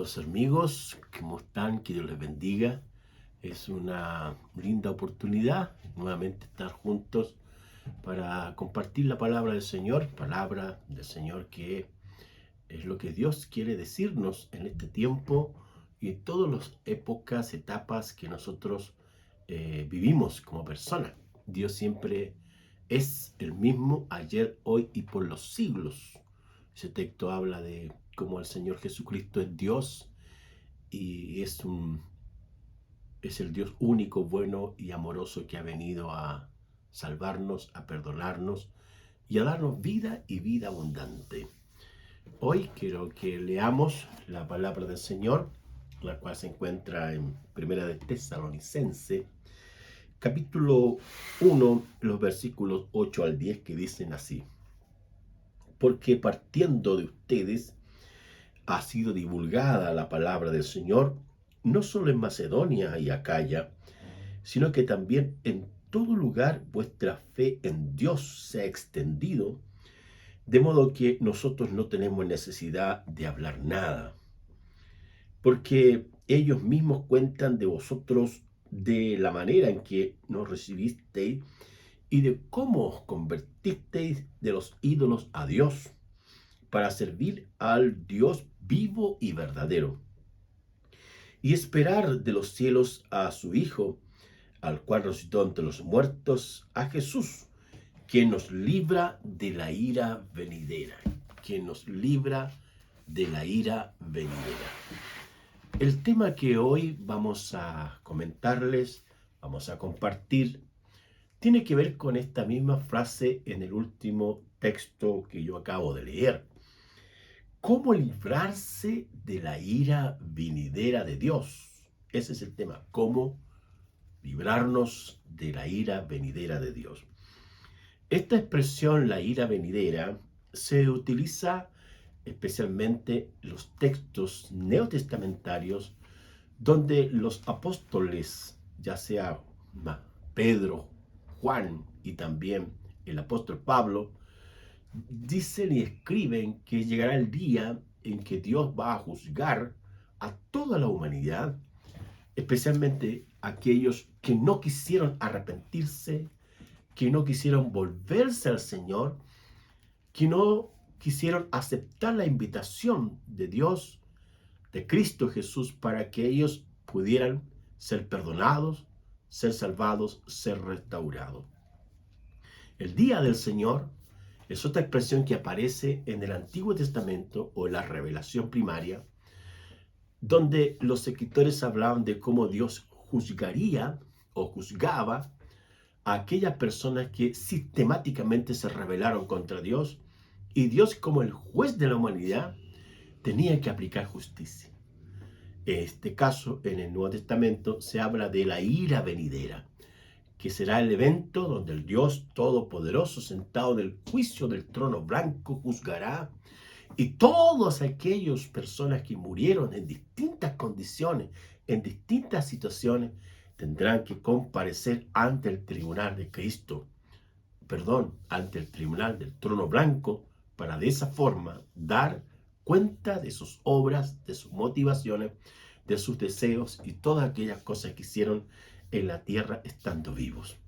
Los amigos, ¿cómo están? Que Dios les bendiga. Es una linda oportunidad nuevamente estar juntos para compartir la palabra del Señor que es lo que Dios quiere decirnos en este tiempo y en todas las épocas, etapas que nosotros vivimos como personas. Dios siempre es el mismo ayer, hoy y por los siglos. Ese texto habla de cómo el Señor Jesucristo es Dios y es el Dios único, bueno y amoroso que ha venido a salvarnos, a perdonarnos y a darnos vida y vida abundante. Hoy quiero que leamos la palabra del Señor, la cual se encuentra en Primera de Tesalonicense, capítulo 1, los versículos 8 al 10, que dicen así: porque partiendo de ustedes ha sido divulgada la palabra del Señor, no solo en Macedonia y Acaya, sino que también en todo lugar vuestra fe en Dios se ha extendido, de modo que nosotros no tenemos necesidad de hablar nada, porque ellos mismos cuentan de vosotros, de la manera en que nos recibisteis y de cómo os convertisteis de los ídolos a Dios, para servir al Dios vivo y verdadero, y esperar de los cielos a su Hijo, al cual resucitó entre los muertos, a Jesús, quien nos libra de la ira venidera. Quien nos libra de la ira venidera. El tema que hoy vamos a comentarles, vamos a compartir, tiene que ver con esta misma frase en el último texto que yo acabo de leer. ¿Cómo librarse de la ira venidera de Dios? Ese es el tema. ¿Cómo librarnos de la ira venidera de Dios? Esta expresión, la ira venidera, se utiliza especialmente en los textos neotestamentarios donde los apóstoles, ya sea Pedro, Juan y también el apóstol Pablo, dicen y escriben que llegará el día en que Dios va a juzgar a toda la humanidad, especialmente aquellos que no quisieron arrepentirse, que no quisieron volverse al Señor, que no quisieron aceptar la invitación de Dios, de Cristo Jesús, para que ellos pudieran ser perdonados, ser salvados, ser restaurados. El día del Señor es otra expresión que aparece en el Antiguo Testamento o en la revelación primaria, donde los escritores hablaban de cómo Dios juzgaría o juzgaba a aquellas personas que sistemáticamente se rebelaron contra Dios, y Dios, como el juez de la humanidad, tenía que aplicar justicia. En este caso, en el Nuevo Testamento se habla de la ira venidera, que será el evento donde el Dios Todopoderoso, sentado en el juicio del trono blanco, juzgará, y todas aquellas personas que murieron en distintas condiciones, en distintas situaciones, tendrán que comparecer ante el tribunal de Cristo, ante el tribunal del trono blanco, para de esa forma dar cuenta de sus obras, de sus motivaciones, de sus deseos y todas aquellas cosas que hicieron en la tierra estando vivos.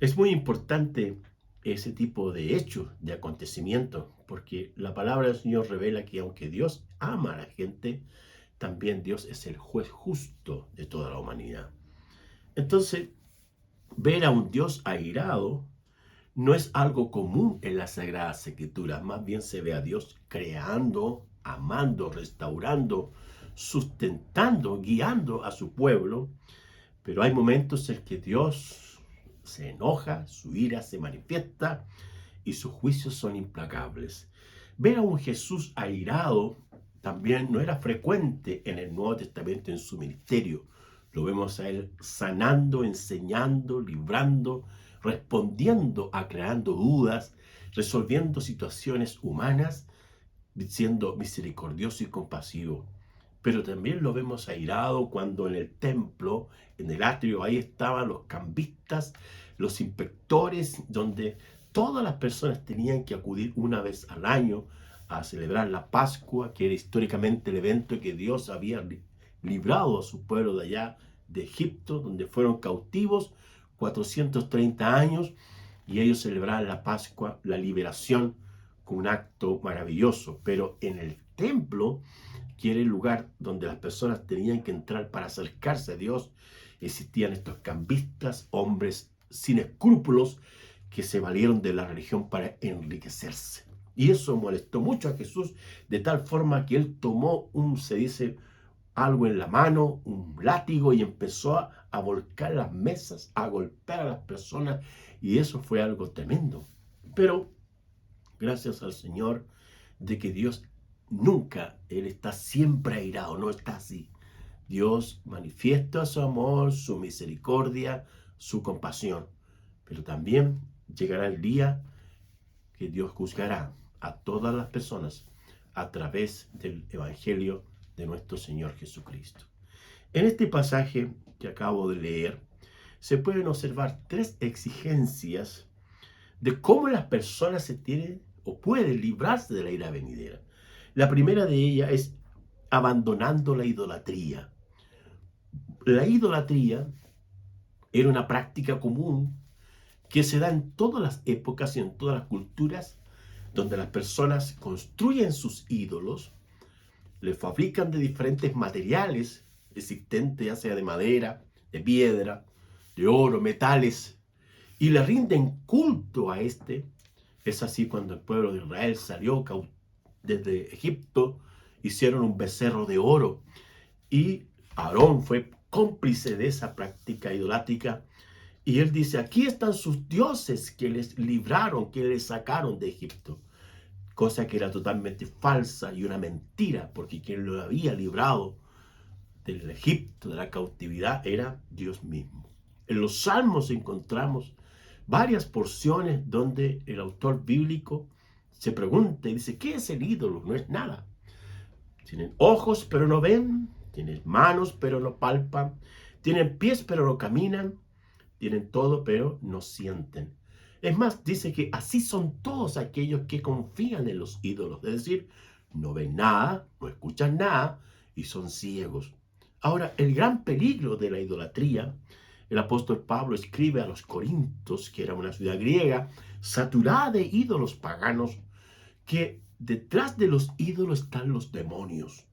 Es muy importante ese tipo de hechos, de acontecimientos, porque la palabra del Señor revela que aunque Dios ama a la gente, también Dios es el juez justo de toda la humanidad. Entonces, ver a un Dios airado no es algo común en las Sagradas Escrituras. Más bien se ve a Dios creando, amando, restaurando, sustentando, guiando a su pueblo. Pero hay momentos en que Dios se enoja, su ira se manifiesta y sus juicios son implacables. Ver a un Jesús airado también no era frecuente en el Nuevo Testamento en su ministerio. Lo vemos a él sanando, enseñando, librando, respondiendo, aclarando dudas, resolviendo situaciones humanas, siendo misericordioso y compasivo. Pero también lo vemos airado cuando en el templo, en el atrio, ahí estaban los cambistas, los inspectores, donde todas las personas tenían que acudir una vez al año a celebrar la Pascua, que era históricamente el evento que Dios había librado a su pueblo de allá de Egipto, donde fueron cautivos 430 años, y ellos celebraban la Pascua, la liberación, con un acto maravilloso. Pero en el templo, que era el lugar donde las personas tenían que entrar para acercarse a Dios, existían estos cambistas, hombres sin escrúpulos, que se valieron de la religión para enriquecerse. Y eso molestó mucho a Jesús, de tal forma que él tomó algo en la mano, un látigo, y empezó a volcar las mesas, a golpear a las personas, y eso fue algo tremendo. Pero gracias al Señor de que Dios nunca, Él está siempre airado, no está así. Dios manifiesta su amor, su misericordia, su compasión, pero también llegará el día que Dios juzgará a todas las personas a través del Evangelio de nuestro Señor Jesucristo. En este pasaje que acabo de leer, se pueden observar tres exigencias de cómo las personas se tienen o pueden librarse de la ira venidera. La primera de ellas es abandonando la idolatría. La idolatría era una práctica común que se da en todas las épocas y en todas las culturas, donde las personas construyen sus ídolos, le fabrican de diferentes materiales existentes, ya sea de madera, de piedra, de oro, metales, y le rinden culto a este. Es así cuando el pueblo de Israel salió desde Egipto, hicieron un becerro de oro, y Aarón fue cómplice de esa práctica idolátrica, y él dice, aquí están sus dioses que les libraron, que les sacaron de Egipto. Cosa que era totalmente falsa y una mentira, porque quien lo había librado del Egipto, de la cautividad, era Dios mismo. En los Salmos encontramos varias porciones donde el autor bíblico se pregunta y dice, ¿qué es el ídolo? No es nada. Tienen ojos pero no ven, tienen manos pero no palpan, tienen pies pero no caminan, tienen todo pero no sienten. Es más, dice que así son todos aquellos que confían en los ídolos, es decir, no ven nada, no escuchan nada y son ciegos. Ahora, el gran peligro de la idolatría, el apóstol Pablo escribe a los Corintios, que era una ciudad griega, saturada de ídolos paganos, que detrás de los ídolos están los demonios.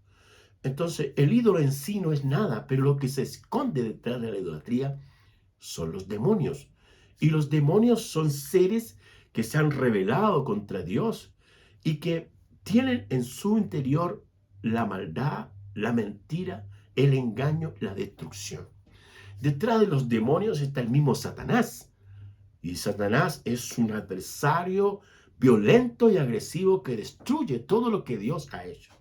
Entonces, el ídolo en sí no es nada, pero lo que se esconde detrás de la idolatría son los demonios. Y los demonios son seres que se han rebelado contra Dios y que tienen en su interior la maldad, la mentira, el engaño, la destrucción. Detrás de los demonios está el mismo Satanás. Y Satanás es un adversario violento y agresivo que destruye todo lo que Dios ha hecho.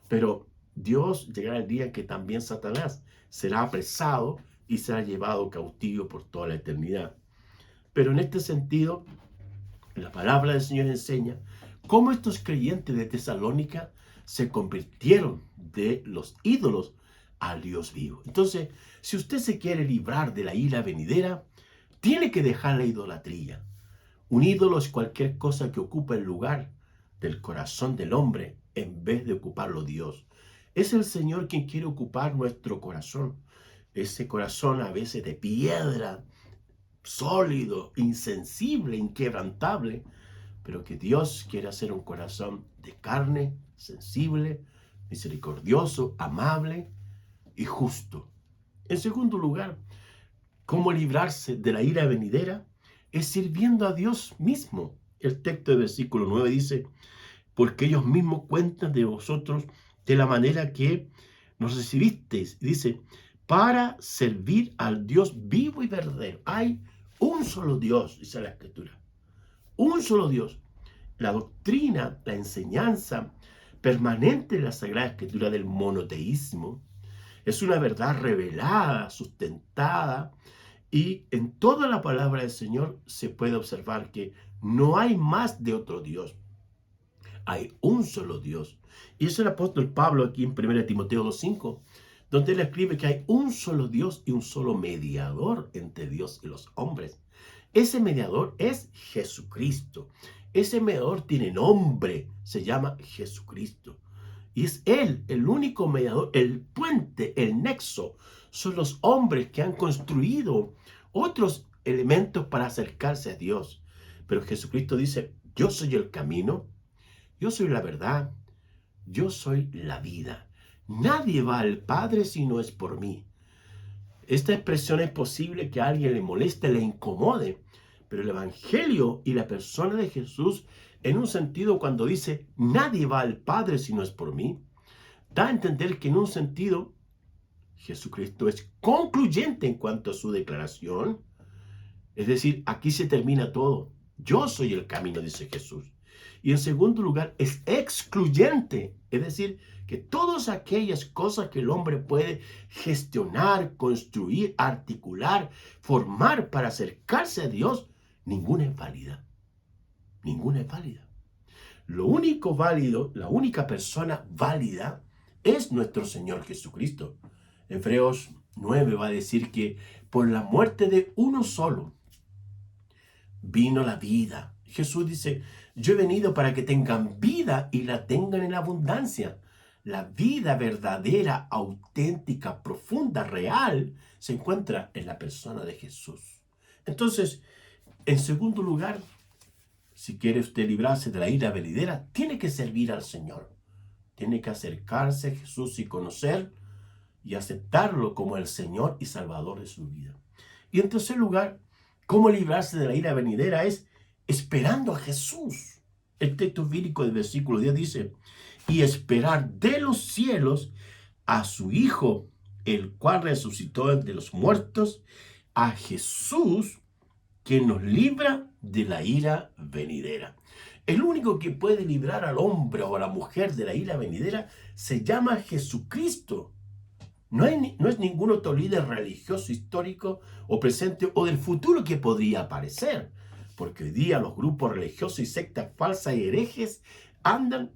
Pero Dios llegará el día en que también Satanás será apresado y será llevado cautivo por toda la eternidad. Pero en este sentido, la palabra del Señor enseña cómo estos creyentes de Tesalónica se convirtieron de los ídolos al Dios vivo. Entonces, si usted se quiere librar de la ira venidera, tiene que dejar la idolatría. Un ídolo es cualquier cosa que ocupa el lugar del corazón del hombre en vez de ocuparlo Dios. Es el Señor quien quiere ocupar nuestro corazón. Ese corazón a veces de piedra, sólido, insensible, inquebrantable, pero que Dios quiere hacer un corazón de carne, sensible, misericordioso, amable y justo. En segundo lugar, ¿cómo librarse de la ira venidera? Es sirviendo a Dios mismo. El texto del versículo 9 dice, porque ellos mismos cuentan de vosotros de la manera que nos recibisteis. Dice, para servir al Dios vivo y verdadero. Hay un solo Dios, dice la Escritura. Un solo Dios. La doctrina, la enseñanza permanente de la Sagrada Escritura del monoteísmo es una verdad revelada, sustentada, y en toda la palabra del Señor se puede observar que no hay más de otro Dios. Hay un solo Dios. Y es el apóstol Pablo aquí en 1 Timoteo 2:5, donde él escribe que hay un solo Dios y un solo mediador entre Dios y los hombres. Ese mediador es Jesucristo. Ese mediador tiene nombre, se llama Jesucristo. Y es Él, el único mediador, el puente, el nexo. Son los hombres que han construido otros elementos para acercarse a Dios. Pero Jesucristo dice, yo soy el camino, yo soy la verdad, yo soy la vida. Nadie va al Padre si no es por mí. Esta expresión es posible que a alguien le moleste, le incomode, pero el Evangelio y la persona de Jesús, en un sentido, cuando dice, nadie va al Padre si no es por mí, da a entender que en un sentido, Jesucristo es concluyente en cuanto a su declaración. Es decir, aquí se termina todo. Yo soy el camino, dice Jesús. Y en segundo lugar, es excluyente. Es decir, que todas aquellas cosas que el hombre puede gestionar, construir, articular, formar para acercarse a Dios, ninguna es válida. Ninguna es válida. Lo único válido, la única persona válida es nuestro Señor Jesucristo. Hebreos 9 va a decir que por la muerte de uno solo vino la vida. Jesús dice, yo he venido para que tengan vida y la tengan en abundancia. La vida verdadera, auténtica, profunda, real, se encuentra en la persona de Jesús. Entonces, en segundo lugar, si quiere usted librarse de la ira venidera, tiene que servir al Señor. Tiene que acercarse a Jesús y conocer y aceptarlo como el Señor y Salvador de su vida. Y en tercer lugar, cómo librarse de la ira venidera es esperando a Jesús. El texto bíblico del versículo 10 dice, y esperar de los cielos a su Hijo, el cual resucitó de los muertos, a Jesús, que nos libra de la ira venidera. El único que puede librar al hombre o a la mujer de la ira venidera se llama Jesucristo. No es ningún otro líder religioso, histórico o presente o del futuro que podría aparecer. Porque hoy día los grupos religiosos y sectas falsas y herejes andan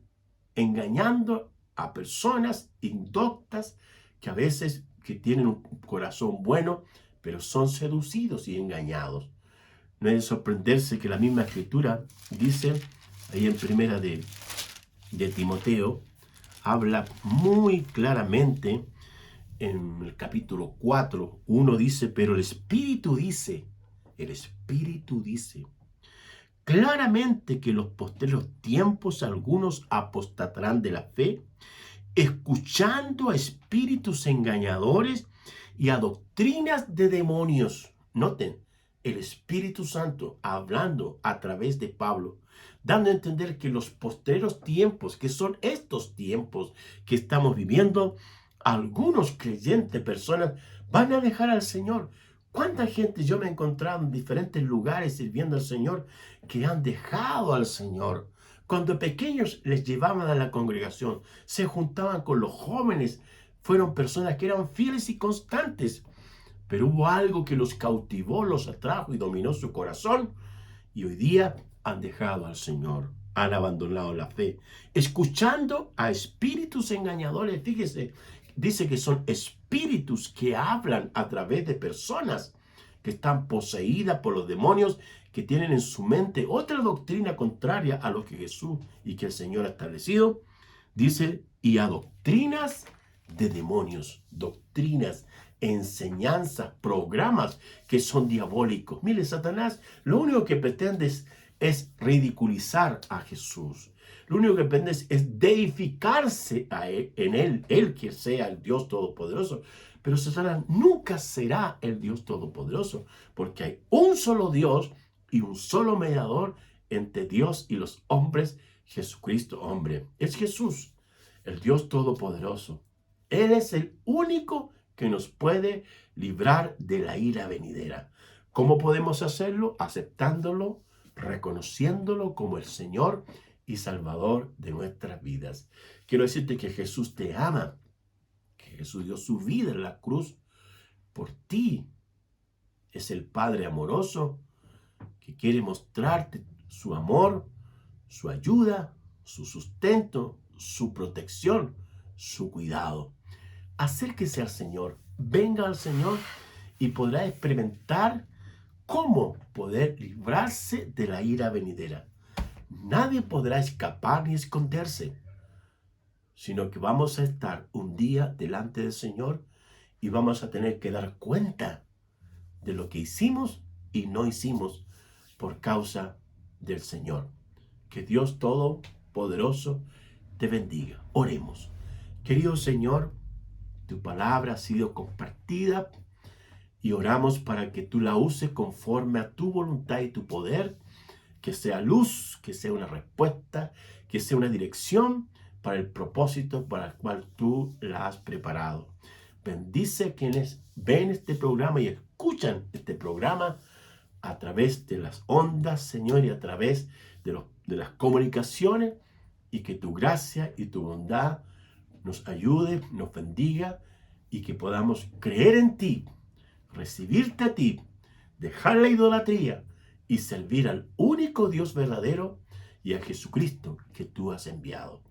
engañando a personas indoctas que a veces que tienen un corazón bueno, pero son seducidos y engañados. No es de sorprenderse que la misma escritura dice, ahí en primera de Timoteo, habla muy claramente en el capítulo 4, 1 dice, pero el Espíritu dice claramente que en los postreros tiempos algunos apostatarán de la fe, escuchando a espíritus engañadores y a doctrinas de demonios. Noten, el Espíritu Santo hablando a través de Pablo, dando a entender que los postreros tiempos, que son estos tiempos que estamos viviendo, algunos creyentes, personas, van a dejar al Señor. ¿Cuánta gente yo me he encontrado en diferentes lugares sirviendo al Señor que han dejado al Señor? Cuando pequeños les llevaban a la congregación, se juntaban con los jóvenes, fueron personas que eran fieles y constantes, pero hubo algo que los cautivó, los atrajo y dominó su corazón, y hoy día han dejado al Señor, han abandonado la fe, escuchando a espíritus engañadores. Fíjese, dice que son espíritus que hablan a través de personas que están poseídas por los demonios, que tienen en su mente otra doctrina contraria a lo que Jesús y que el Señor ha establecido. Dice, y a doctrinas de demonios, doctrinas, enseñanzas, programas que son diabólicos. Mire, Satanás lo único que pretende es ridiculizar a Jesús. Lo único que pretende es deificarse a él que sea el Dios Todopoderoso. Pero Satanás nunca será el Dios Todopoderoso, porque hay un solo Dios y un solo mediador entre Dios y los hombres, Jesucristo hombre. Es Jesús, el Dios Todopoderoso. Él es el único que nos puede librar de la ira venidera. ¿Cómo podemos hacerlo? Aceptándolo, reconociéndolo como el Señor y Salvador de nuestras vidas. Quiero decirte que Jesús te ama, que Jesús dio su vida en la cruz por ti. Es el Padre amoroso que quiere mostrarte su amor, su ayuda, su sustento, su protección, su cuidado. Acérquese al Señor, venga al Señor y podrá experimentar cómo poder librarse de la ira venidera. nadie podrá escapar ni esconderse, sino que vamos a estar un día delante del Señor y vamos a tener que dar cuenta de lo que hicimos y no hicimos por causa del Señor. Que Dios Todopoderoso te bendiga. Oremos. Querido Señor, tu palabra ha sido compartida y oramos para que tú la uses conforme a tu voluntad y tu poder, que sea luz, que sea una respuesta, que sea una dirección para el propósito para el cual tú la has preparado. Bendice a quienes ven este programa y escuchan este programa a través de las ondas, Señor, y a través de las comunicaciones, y que tu gracia y tu bondad nos ayude, nos bendiga, y que podamos creer en ti, recibirte a ti, dejar la idolatría y servir al único Dios verdadero y a Jesucristo que tú has enviado.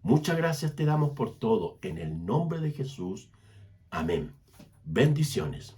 Muchas gracias te damos por todo, en el nombre de Jesús. Amén. Bendiciones.